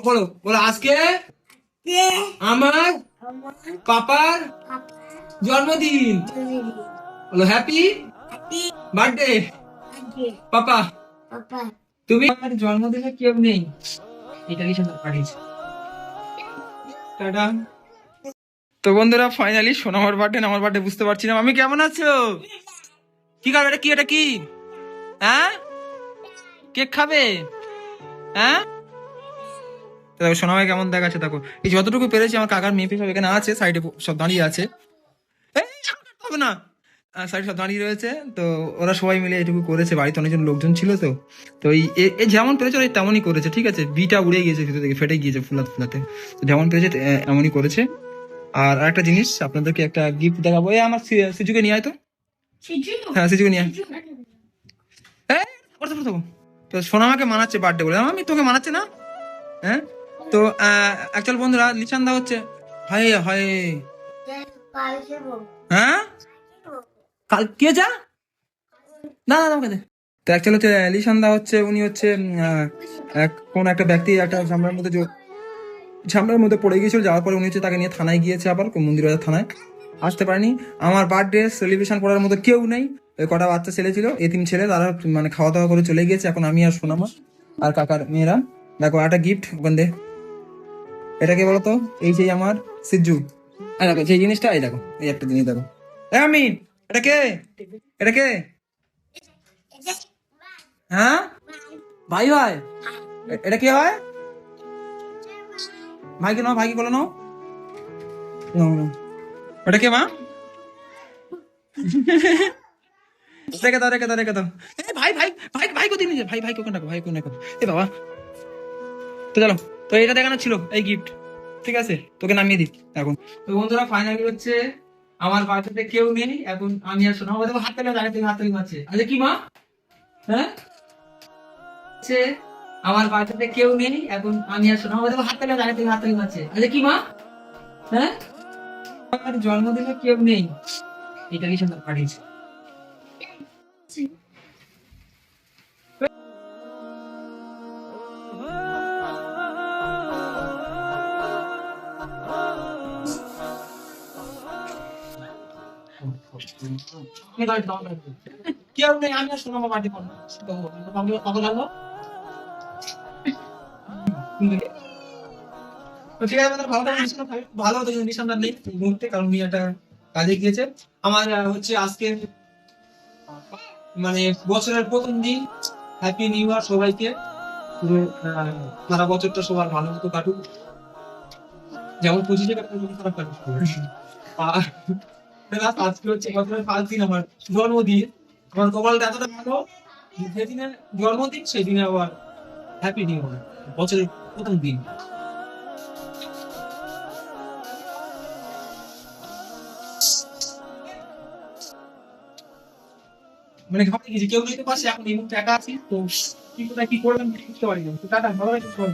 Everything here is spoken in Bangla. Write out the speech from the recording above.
বলো বলো আজকে আমার পাপার জন্মদিন। বলো হ্যাপি বার্থডে পাপা। তুমি আমার জন্মদিনে কেউ নেই, এটা কি সুন্দর পাঠিয়েছে। টাটা। তো বন্ধুরা ফাইনালি সোনামার বার্থডে আমার বার্থডে বুঝতে পারছি না। আমি কেমন আছো? কি খাবে? এটা কি? এটা কি? হ্যাঁ, কেক খাবে? হ্যাঁ, দেখো সোনামাই কেমন দেখাচ্ছে। দেখো এই যতটুকু পেরেছি, আমার কাকার মেয়ে সব এখানে আছে, সাইডে সব দাঁড়িয়ে আছে। এই, হবে না, সাইডে সব দাঁড়িয়ে রয়েছে। তো ওরা সবাই মিলে এটুকু করেছে, বাড়িতে অনেকজন লোকজন ছিল। তো তো এ যেমন পেরেছে ওরা তেমনই করেছে, ঠিক আছে। বিটা উড়ে গিয়েছে ভিতর থেকে, ফেটে গিয়েছে ফুলাতে ফুলাতে। তো যেমন পেরেছে এমনই করেছে। আর একটা জিনিস আপনাদেরকে একটা গিফট দেখাবো। এই আমার সিজুকে নিয়ে আয় তো। হ্যাঁ, সিজুকে নিয়ে আয়। এই, ওর সাথে থাকো। তো সোনামাকে মানাচ্ছে বার্থডে বলে, আমি তোকে মানাচ্ছে না। হ্যাঁ, তো অ্যাকচুয়াল বন্ধুরা লিসান্দা হচ্ছে হায় হায়। হ্যাঁ, কাল কে যা না না আমাকে দে। তো অ্যাকচুয়ালি হচ্ছে লিসান্দা হচ্ছে, উনি হচ্ছে কোন একটা ব্যক্তি একটা ঝামেলার মধ্যে পড়ে গিয়েছিল। যাওয়ার পরে উনি হচ্ছে তাকে নিয়ে থানায় গিয়েছে, আবার মন্দিরবাজার থানায় আসতে পারেনি। আমার বার্থডে সেলিব্রেশন করার মতো কেউ নেই। ওই কটা বাচ্চা ছেলে ছিল, এতিম ছেলে, তারা মানে খাওয়া দাওয়া করে চলে গিয়েছে। এখন আমি আর সোনামা আর কাকার মেয়েরা। দেখো একটা গিফট ওখান দে। এটা কে বলতো? এই সেই আমার সিজ্জু। আর দেখো সেই জিনিসটা, এই দেখো এই একটা জিনিস দেখো। আমি, এটা কে? এটা কে? হ্যাঁ, ভাই হয়। এটা কে হয়? ভাইকে নাও, ভাইকে বলো নাও। নাও, নাও। ওটা কে মা? রেখে দাও, রেখে দাও, রেখে দাও। এই ভাই ভাই ভাই ভাই কোথায় নিয়ে ভাই ভাই কোন রাখো, ভাই কোন রাখো। এ বাবা, তো চলো। তো এটা দেখানো ছিল এই গিফট, ঠিক আছে। তোকে নামিয়ে দিই এখন। তো বন্ধুরা ফাইনালি হচ্ছে আমার বাড়িতে কেউ নেই, এখন আমি আর শোনা আমাদের হাত তালি দাঁড়িয়ে থেকে হাত তালি মারছে। আচ্ছা কি মা? হ্যাঁ, হচ্ছে আমার বাড়িতে কেউ নেই, এখন আমি আর শোনা আমাদের হাত তালি দাঁড়িয়ে থেকে হাত তালি মারছে। আচ্ছা কি মা? হ্যাঁ, আমার জন্মদিনে কেউ নেই, এটা কি সুন্দর পাঠিয়েছে। কেউ নেই, আমি আর শোনা মাটি পড়ো। কখন লাগলো? তো ঠিক আছে, আমাদের ভালো থাকবে, ভালো হতো যদি নিঃসন্তান নেই এই মুহূর্তে, কারণ উনি একটা কাজে গিয়েছে। আমার হচ্ছে আজকে মানে বছরের প্রথম দিন। হ্যাপি নিউ ইয়ার সবাইকে। পুরো সারা বছরটা সবার ভালো মতো কাটুক, যেমন 25-এ কাটুক, তেমন খারাপ কাটুক। আর আজকে হচ্ছে বছরের 5 দিন আমার জন্মদিন। আমার কপালটা এতটা ভালো, যেদিনে জন্মদিন সেদিনে আবার হ্যাপি নিউ ইয়ার, বছরের প্রথম দিন। মানে ভাবতে গেছি কেউ নেই তো পাশে, এখন এই মুহূর্তে একা আছি। তো কি কোথায় কি করলাম বুঝতে পারি না। তো টাটা, ভালো থাকবেন।